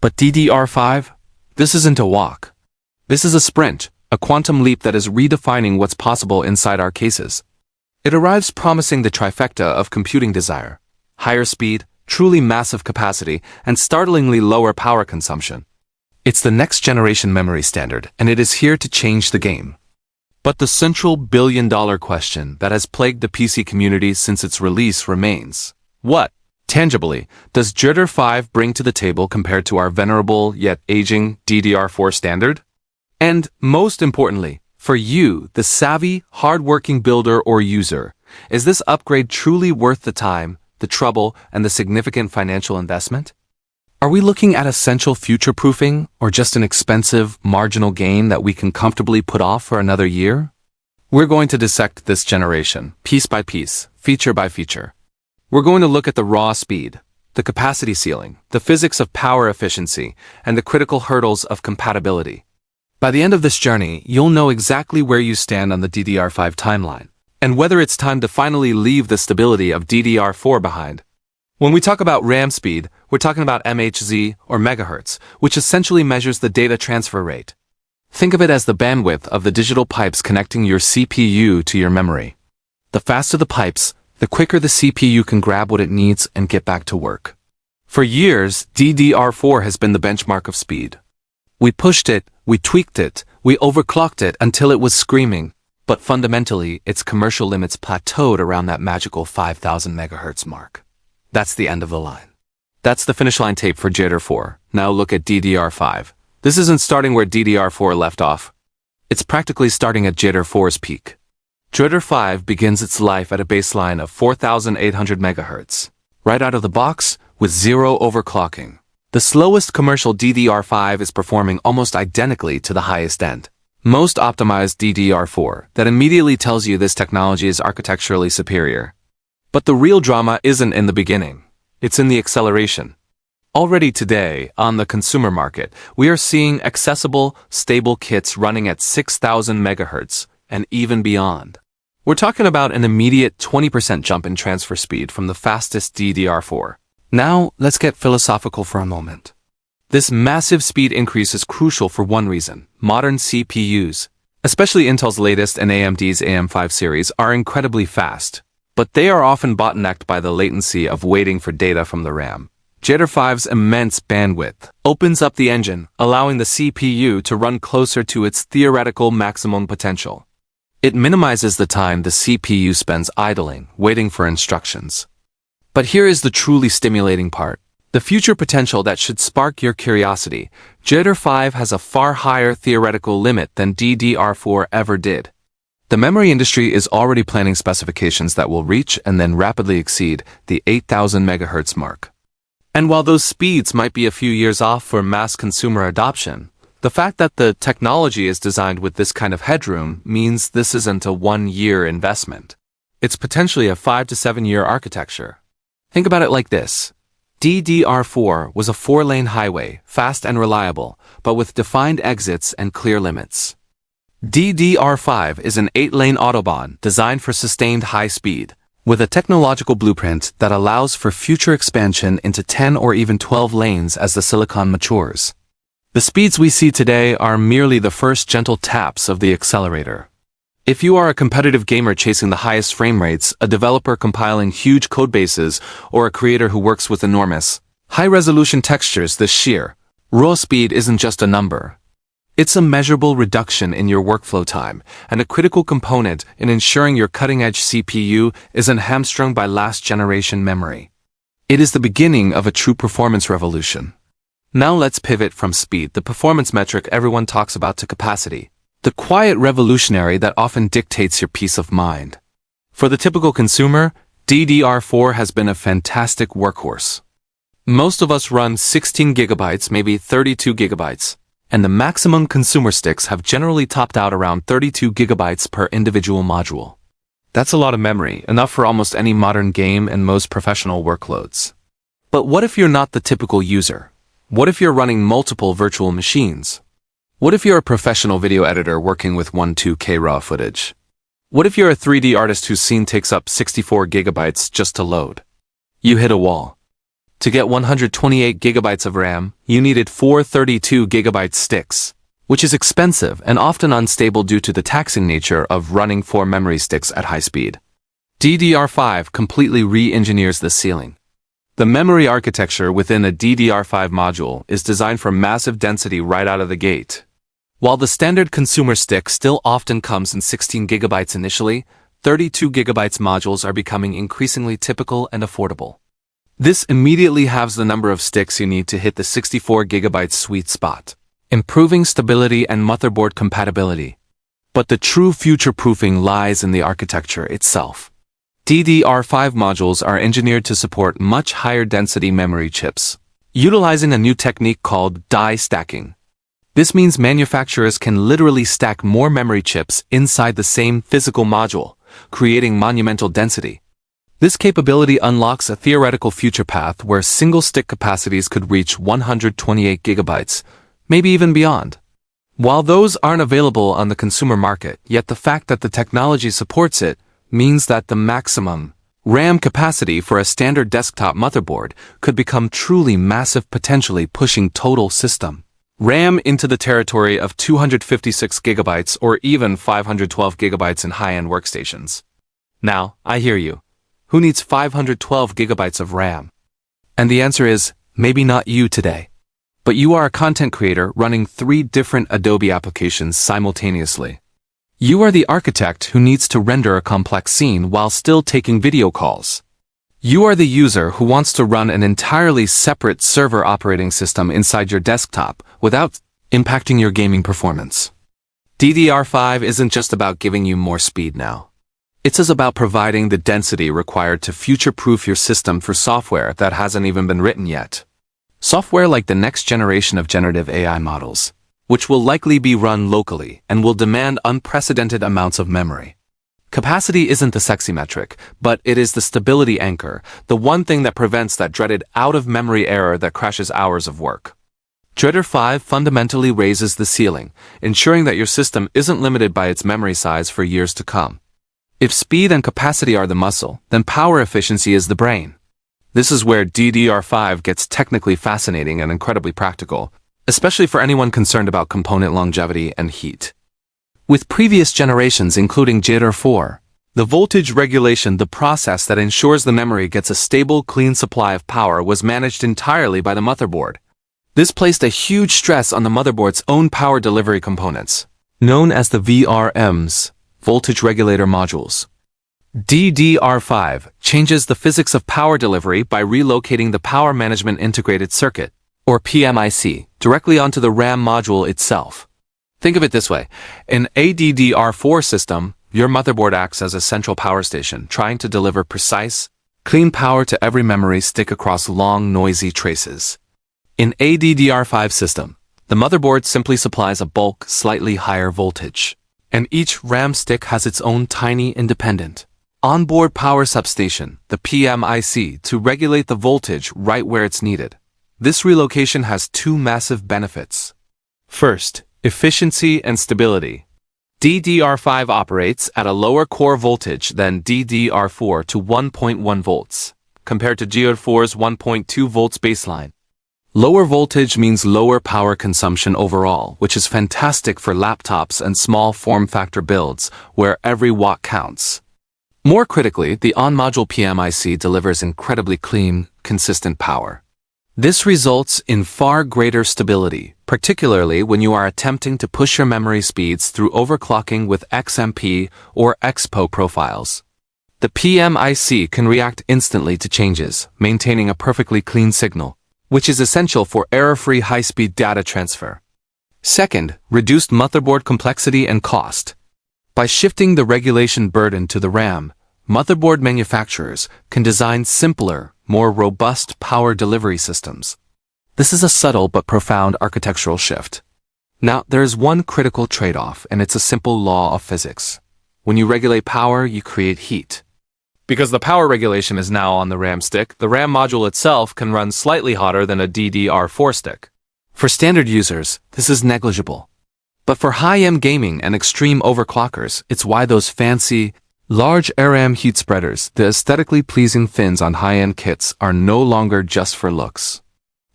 But DDR5? This isn't a walk. This is a sprint, a quantum leap that is redefining what's possible inside our cases. It arrives promising the trifecta of computing desire: higher speed, truly massive capacity, and startlingly lower power consumption. It's the next generation memory standard, and it is here to change the game. But the central billion-dollar question that has plagued the PC community since its release remains: what, tangibly, does DDR5 bring to the table compared to our venerable yet aging DDR4 standard? And, most importantly, for you, the savvy, hard-working builder or user, is this upgrade truly worth the time, the trouble, and the significant financial investment? Are we looking at essential future-proofing, or just an expensive, marginal gain that we can comfortably put off for another year? We're going to dissect this generation, piece by piece, feature by feature. We're going to look at the raw speed, the capacity ceiling, the physics of power efficiency, and the critical hurdles of compatibility. By the end of this journey, you'll know exactly where you stand on the DDR5 timeline, and whether it's time to finally leave the stability of DDR4 behind. When we talk about RAM speed, we're talking about MHz or megahertz, which essentially measures the data transfer rate. Think of it as the bandwidth of the digital pipes connecting your CPU to your memory. The faster the pipes, the quicker the CPU can grab what it needs and get back to work. For years, DDR4 has been the benchmark of speed. We pushed it, we tweaked it, we overclocked it until it was screaming, but fundamentally, its commercial limits plateaued around that magical 5,000 megahertz mark. That's the end of the line. That's the finish line tape for DDR4. Now look at DDR5. This isn't starting where DDR4 left off. It's practically starting at DDR4's peak. DDR5 begins its life at a baseline of 4,800 megahertz, right out of the box with zero overclocking. The slowest commercial DDR5 is performing almost identically to the highest end. Most optimized DDR4 that immediately tells you this technology is architecturally superior. But the real drama isn't in the beginning. It's in the acceleration. Already today, on the consumer market, we are seeing accessible, stable kits running at 6,000 megahertz and even beyond. We're talking about an immediate 20% jump in transfer speed from the fastest DDR4. Now, let's get philosophical for a moment. This massive speed increase is crucial for one reason: modern CPUs, especially Intel's latest and AMD's AM5 series, are incredibly fast, but they are often bottlenecked by the latency of waiting for data from the RAM. DDR5's immense bandwidth opens up the engine, allowing the CPU to run closer to its theoretical maximum potential. It minimizes the time the CPU spends idling, waiting for instructions. But here is the truly stimulating part. The future potential that should spark your curiosity. DDR5 has a far higher theoretical limit than DDR4 ever did. The memory industry is already planning specifications that will reach and then rapidly exceed the 8,000 megahertz mark. And while those speeds might be a few years off for mass consumer adoption, the fact that the technology is designed with this kind of headroom means this isn't a one-year investment. It's potentially a 5 to 7 year architecture. Think about it like this. DDR4 was a 4-lane highway, fast and reliable, but with defined exits and clear limits. DDR5 is an 8-lane autobahn designed for sustained high speed, with a technological blueprint that allows for future expansion into 10 or even 12 lanes as the silicon matures. The speeds we see today are merely the first gentle taps of the accelerator. If you are a competitive gamer chasing the highest frame rates, a developer compiling huge codebases, or a creator who works with enormous, high-resolution textures, this sheer, raw speed isn't just a number. It's a measurable reduction in your workflow time, and a critical component in ensuring your cutting-edge CPU isn't hamstrung by last-generation memory. It is the beginning of a true performance revolution. Now let's pivot from speed, the performance metric everyone talks about, to capacity, the quiet revolutionary that often dictates your peace of mind. For the typical consumer, DDR4 has been a fantastic workhorse. Most of us run 16 gigabytes, maybe 32 gigabytes, and the maximum consumer sticks have generally topped out around 32 gigabytes per individual module. That's a lot of memory, enough for almost any modern game and most professional workloads. But what if you're not the typical user? What if you're running multiple virtual machines? What if you're a professional video editor working with 1-2K raw footage? What if you're a 3D artist whose scene takes up 64 gigabytes just to load? You hit a wall. To get 128 gigabytes of RAM, you needed 4 32GB sticks, which is expensive and often unstable due to the taxing nature of running 4 memory sticks at high speed. DDR5 completely re-engineers the ceiling. The memory architecture within a DDR5 module is designed for massive density right out of the gate. While the standard consumer stick still often comes in 16 gigabytes initially, 32 gigabytes modules are becoming increasingly typical and affordable. This immediately halves the number of sticks you need to hit the 64 gigabyte sweet spot, improving stability and motherboard compatibility. But the true future-proofing lies in the architecture itself. DDR5 modules are engineered to support much higher density memory chips, utilizing a new technique called die stacking. This means manufacturers can literally stack more memory chips inside the same physical module, creating monumental density. This capability unlocks a theoretical future path where single stick capacities could reach 128 gigabytes, maybe even beyond. While those aren't available on the consumer market, yet the fact that the technology supports it means that the maximum RAM capacity for a standard desktop motherboard could become truly massive, potentially pushing total system RAM into the territory of 256 gigabytes or even 512 gigabytes in high-end workstations. Now, I hear you. Who needs 512 gigabytes of RAM? And the answer is, maybe not you today. But you are a content creator running 3 different Adobe applications simultaneously. You are the architect who needs to render a complex scene while still taking video calls. You are the user who wants to run an entirely separate server operating system inside your desktop without impacting your gaming performance. DDR5 isn't just about giving you more speed now. It's about providing the density required to future-proof your system for software that hasn't even been written yet. Software like the next generation of generative AI models, which will likely be run locally and will demand unprecedented amounts of memory. Capacity isn't the sexy metric, but it is the stability anchor, the one thing that prevents that dreaded out-of-memory error that crashes hours of work. DDR5 fundamentally raises the ceiling, ensuring that your system isn't limited by its memory size for years to come. If speed and capacity are the muscle, then power efficiency is the brain. This is where DDR5 gets technically fascinating and incredibly practical, especially for anyone concerned about component longevity and heat. With previous generations including DDR4, the voltage regulation, the process that ensures the memory gets a stable, clean supply of power, was managed entirely by the motherboard. This placed a huge stress on the motherboard's own power delivery components, known as the VRMs, voltage regulator modules. DDR5 changes the physics of power delivery by relocating the Power Management Integrated Circuit, or PMIC, directly onto the RAM module itself. Think of it this way. In a DDR4 system, your motherboard acts as a central power station, trying to deliver precise, clean power to every memory stick across long, noisy traces. In a DDR5 system, the motherboard simply supplies a bulk, slightly higher voltage, and each RAM stick has its own tiny, independent onboard power substation, the PMIC, to regulate the voltage right where it's needed. This relocation has 2 massive benefits. First, efficiency and stability. DDR5 operates at a lower core voltage than DDR4 to 1.1 volts, compared to DDR4's 1.2 volts baseline. Lower voltage means lower power consumption overall, which is fantastic for laptops and small form factor builds, where every watt counts. More critically, the on-module PMIC delivers incredibly clean, consistent power. This results in far greater stability, particularly when you are attempting to push your memory speeds through overclocking with XMP or XPO profiles. The PMIC can react instantly to changes, maintaining a perfectly clean signal, which is essential for error-free high-speed data transfer. Second, reduced motherboard complexity and cost. By shifting the regulation burden to the RAM, motherboard manufacturers can design simpler, more robust power delivery systems. This is a subtle but profound architectural shift. Now, there is one critical trade-off, and it's a simple law of physics. When you regulate power, you create heat. Because the power regulation is now on the RAM stick, the RAM module itself can run slightly hotter than a DDR4 stick. For standard users, this is negligible. But for high-end gaming and extreme overclockers, it's why those fancy Large ARAM heat spreaders, the aesthetically pleasing fins on high-end kits, are no longer just for looks.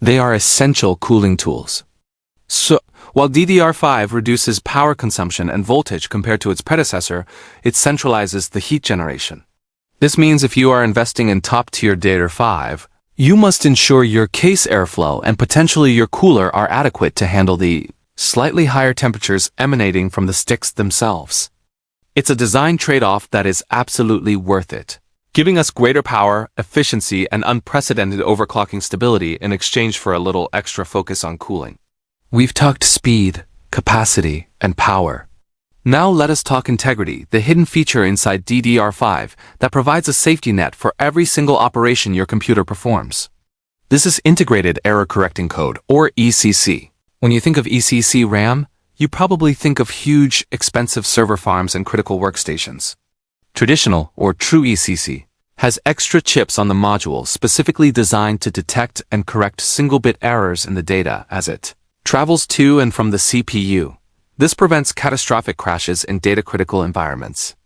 They are essential cooling tools. So, while DDR5 reduces power consumption and voltage compared to its predecessor, it centralizes the heat generation. This means if you are investing in top-tier DDR5, you must ensure your case airflow and potentially your cooler are adequate to handle the slightly higher temperatures emanating from the sticks themselves. It's a design trade-off that is absolutely worth it, giving us greater power, efficiency, and unprecedented overclocking stability in exchange for a little extra focus on cooling. We've talked speed, capacity, and power. Now let us talk integrity, the hidden feature inside DDR5 that provides a safety net for every single operation your computer performs. This is Integrated Error Correcting Code, or ECC. When you think of ECC RAM, you probably think of huge, expensive server farms and critical workstations. Traditional, or true ECC, has extra chips on the module specifically designed to detect and correct single-bit errors in the data as it travels to and from the CPU. This prevents catastrophic crashes in data-critical environments.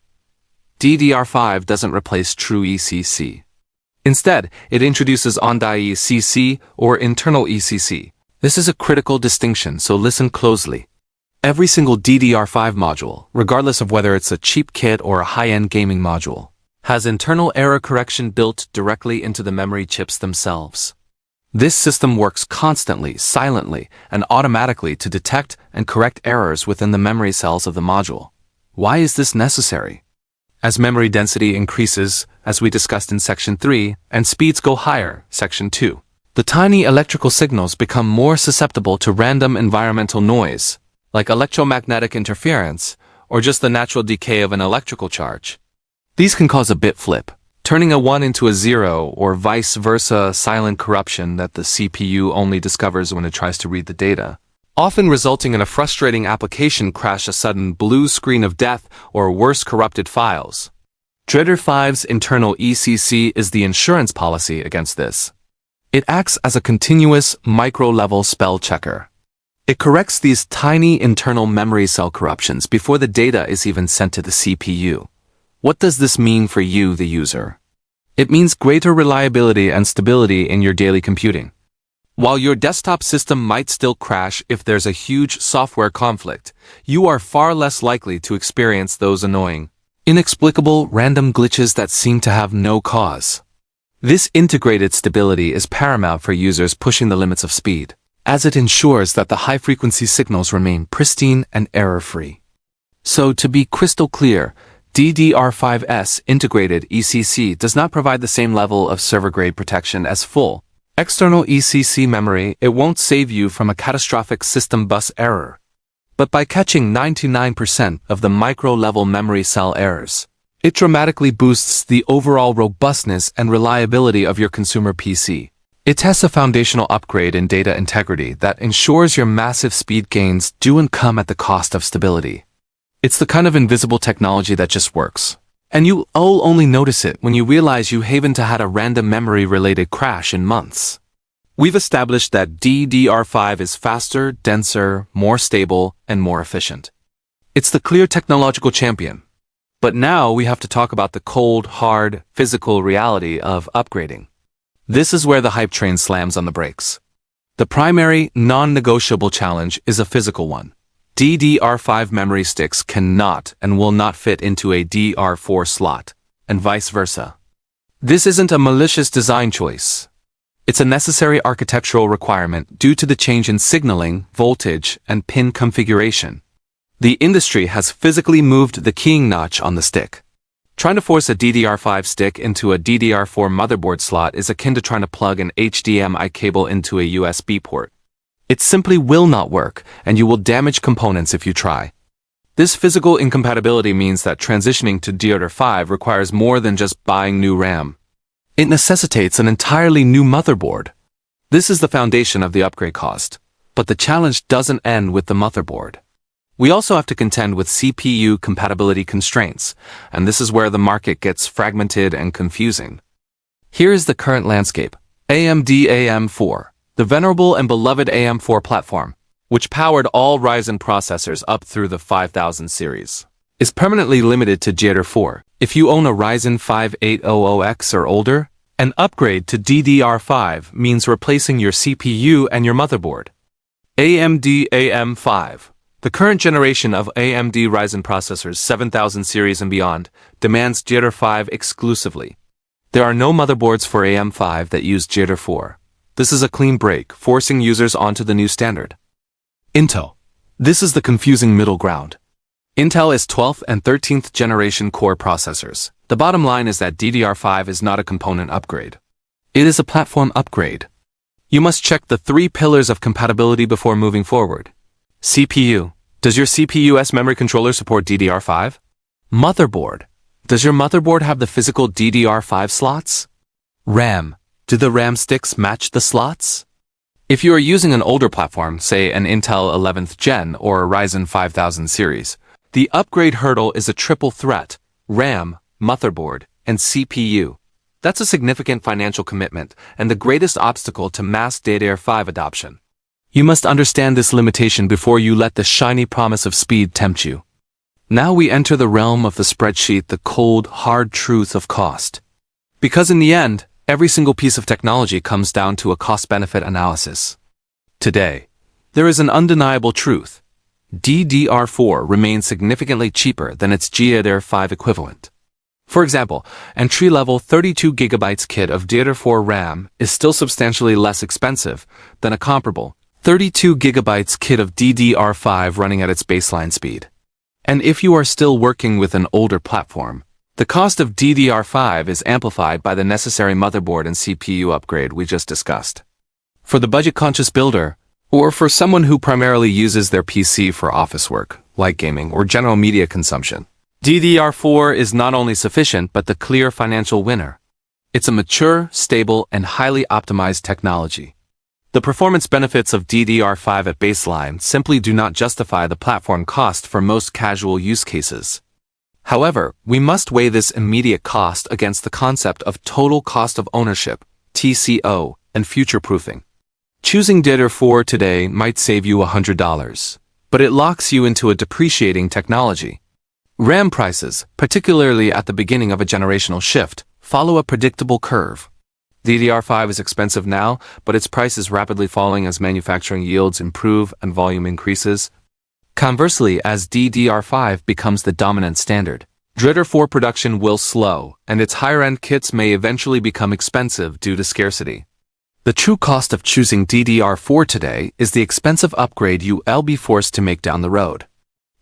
DDR5 doesn't replace true ECC. Instead, it introduces on-die ECC or internal ECC. This is a critical distinction, so listen closely. Every single DDR5 module, regardless of whether it's a cheap kit or a high-end gaming module, has internal error correction built directly into the memory chips themselves. This system works constantly, silently, and automatically to detect and correct errors within the memory cells of the module. Why is this necessary? As memory density increases, as we discussed in Section 3, and speeds go higher, Section 2, the tiny electrical signals become more susceptible to random environmental noise, like electromagnetic interference, or just the natural decay of an electrical charge. These can cause a bit flip, turning a 1 into a 0, or vice versa, silent corruption that the CPU only discovers when it tries to read the data, often resulting in a frustrating application crash, a sudden blue screen of death, or worse, corrupted files. DDR5's internal ECC is the insurance policy against this. It acts as a continuous, micro-level spell checker. It corrects these tiny internal memory cell corruptions before the data is even sent to the CPU. What does this mean for you, the user? It means greater reliability and stability in your daily computing. While your desktop system might still crash if there's a huge software conflict, you are far less likely to experience those annoying, inexplicable, random glitches that seem to have no cause. This integrated stability is paramount for users pushing the limits of speed, as it ensures that the high-frequency signals remain pristine and error-free. So, to be crystal clear, DDR5's integrated ECC does not provide the same level of server-grade protection as full external ECC memory. It won't save you from a catastrophic system bus error. But by catching 99% of the micro-level memory cell errors, it dramatically boosts the overall robustness and reliability of your consumer PC. It tests a foundational upgrade in data integrity that ensures your massive speed gains don't come at the cost of stability. It's the kind of invisible technology that just works. And you'll only notice it when you realize you haven't had a random memory-related crash in months. We've established that DDR5 is faster, denser, more stable, and more efficient. It's the clear technological champion. But now we have to talk about the cold, hard, physical reality of upgrading. This is where the hype train slams on the brakes. The primary, non-negotiable challenge is a physical one. DDR5 memory sticks cannot and will not fit into a DDR4 slot, and vice versa. This isn't a malicious design choice. It's a necessary architectural requirement due to the change in signaling, voltage, and pin configuration. The industry has physically moved the keying notch on the stick. Trying to force a DDR5 stick into a DDR4 motherboard slot is akin to trying to plug an HDMI cable into a USB port. It simply will not work, and you will damage components if you try. This physical incompatibility means that transitioning to DDR5 requires more than just buying new RAM. It necessitates an entirely new motherboard. This is the foundation of the upgrade cost. But the challenge doesn't end with the motherboard. We also have to contend with CPU compatibility constraints, and this is where the market gets fragmented and confusing. Here is the current landscape. AMD AM4. The venerable and beloved AM4 platform, which powered all Ryzen processors up through the 5000 series. is permanently limited to DDR4. If you own a Ryzen 5 800X or older, an upgrade to DDR5 means replacing your CPU and your motherboard. AMD AM5. The current generation of AMD Ryzen processors 7000 series and beyond demands DDR5 exclusively. There are no motherboards for AM5 that use DDR4. This is a clean break, forcing users onto the new standard. Intel. This is the confusing middle ground. Intel is 12th and 13th generation core processors. The bottom line is that DDR5 is not a component upgrade. It is a platform upgrade. You must check the 3 pillars of compatibility before moving forward. CPU. Does your CPU's memory controller support DDR5? Motherboard. Does your motherboard have the physical DDR5 slots? RAM. Do the RAM sticks match the slots? If you are using an older platform, say an Intel 11th Gen or a Ryzen 5000 series, the upgrade hurdle is a triple threat: RAM, motherboard, and CPU. That's a significant financial commitment and the greatest obstacle to mass DDR5 adoption. You must understand this limitation before you let the shiny promise of speed tempt you. Now we enter the realm of the spreadsheet, the cold, hard truth of cost. Because in the end, every single piece of technology comes down to a cost-benefit analysis. Today, there is an undeniable truth. DDR4 remains significantly cheaper than its DDR5 equivalent. For example, entry-level 32GB kit of DDR4 RAM is still substantially less expensive than a comparable 32GB kit of DDR5 running at its baseline speed. And if you are still working with an older platform, the cost of DDR5 is amplified by the necessary motherboard and CPU upgrade we just discussed. For the budget-conscious builder, or for someone who primarily uses their PC for office work, light gaming, or general media consumption, DDR4 is not only sufficient but the clear financial winner. It's a mature, stable, and highly optimized technology. The performance benefits of DDR5 at baseline simply do not justify the platform cost for most casual use cases. However, we must weigh this immediate cost against the concept of total cost of ownership, TCO, and future-proofing. Choosing DDR4 today might save you $100, but it locks you into a depreciating technology. RAM prices, particularly at the beginning of a generational shift, follow a predictable curve. DDR5 is expensive now, but its price is rapidly falling as manufacturing yields improve and volume increases. Conversely, as DDR5 becomes the dominant standard, DDR4 production will slow, and its higher-end kits may eventually become expensive due to scarcity. The true cost of choosing DDR4 today is the expensive upgrade you'll be forced to make down the road.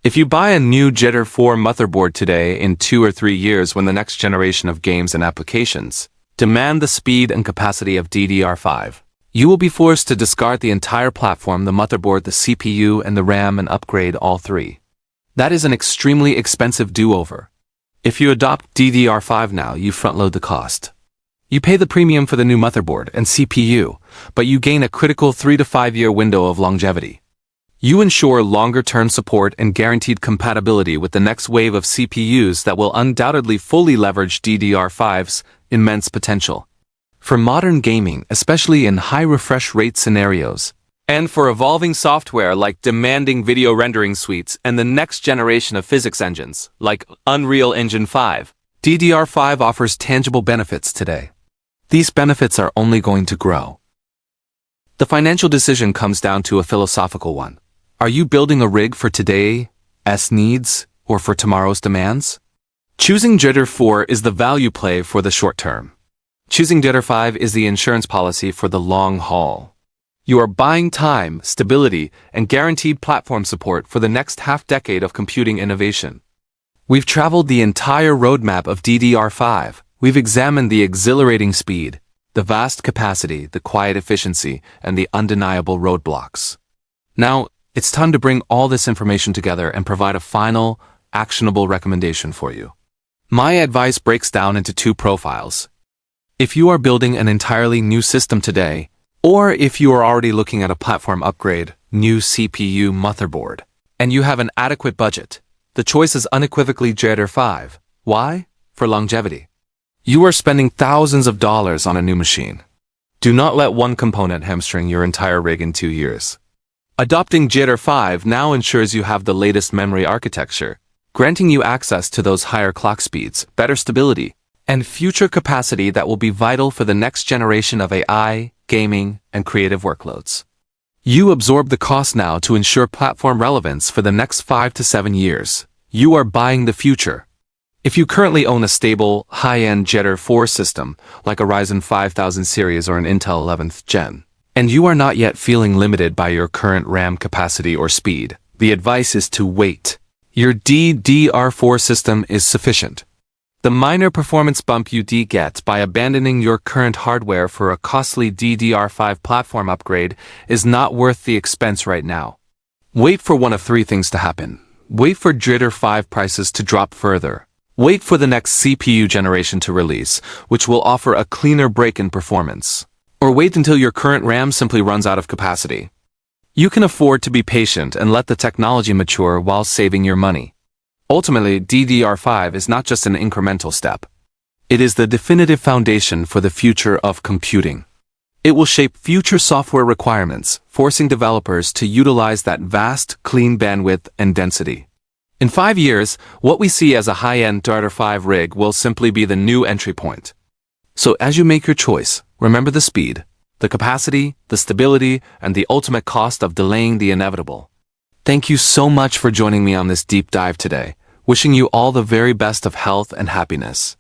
If you buy a new DDR4 motherboard today, in 2 or 3 years when the next generation of games and applications demand the speed and capacity of DDR5, you will be forced to discard the entire platform, the motherboard, the CPU, and the RAM, and upgrade all 3. That is an extremely expensive do-over. If you adopt DDR5 now, you front-load the cost. You pay the premium for the new motherboard and CPU, but you gain a critical 3 to 5 year window of longevity. You ensure longer-term support and guaranteed compatibility with the next wave of CPUs that will undoubtedly fully leverage DDR5's immense potential. For modern gaming, especially in high refresh rate scenarios, and for evolving software like demanding video rendering suites and the next generation of physics engines, like Unreal Engine 5, DDR5 offers tangible benefits today. These benefits are only going to grow. The financial decision comes down to a philosophical one. Are you building a rig for today's needs or for tomorrow's demands? Choosing DDR4 is the value play for the short term. Choosing DDR5 is the insurance policy for the long haul. You are buying time, stability, and guaranteed platform support for the next half-decade of computing innovation. We've traveled the entire roadmap of DDR5. We've examined the exhilarating speed, the vast capacity, the quiet efficiency, and the undeniable roadblocks. Now, it's time to bring all this information together and provide a final, actionable recommendation for you. My advice breaks down into 2 profiles. If you are building an entirely new system today, or if you are already looking at a platform upgrade, new CPU motherboard, and you have an adequate budget, the choice is unequivocally DDR5. Why? For longevity. You are spending thousands of dollars on a new machine. Do not let one component hamstring your entire rig in 2 years. Adopting DDR5 now ensures you have the latest memory architecture, granting you access to those higher clock speeds, better stability, and future capacity that will be vital for the next generation of AI, gaming, and creative workloads. You absorb the cost now to ensure platform relevance for the next 5 to 7 years. You are buying the future. If you currently own a stable, high-end DDR4 system, like a Ryzen 5000 series or an Intel 11th Gen, and you are not yet feeling limited by your current RAM capacity or speed, the advice is to wait. Your DDR4 system is sufficient. The minor performance bump you get by abandoning your current hardware for a costly DDR5 platform upgrade is not worth the expense right now. Wait for one of three things to happen. Wait for DDR5 prices to drop further. Wait for the next CPU generation to release, which will offer a cleaner break in performance. Or wait until your current RAM simply runs out of capacity. You can afford to be patient and let the technology mature while saving your money. Ultimately, DDR5 is not just an incremental step. It is the definitive foundation for the future of computing. It will shape future software requirements, forcing developers to utilize that vast, clean bandwidth and density. In 5 years, what we see as a high-end DDR5 rig will simply be the new entry point. So as you make your choice, remember the speed, the capacity, the stability, and the ultimate cost of delaying the inevitable. Thank you so much for joining me on this deep dive today. Wishing you all the very best of health and happiness.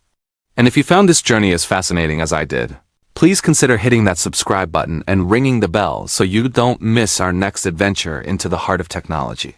And if you found this journey as fascinating as I did, please consider hitting that subscribe button and ringing the bell so you don't miss our next adventure into the heart of technology.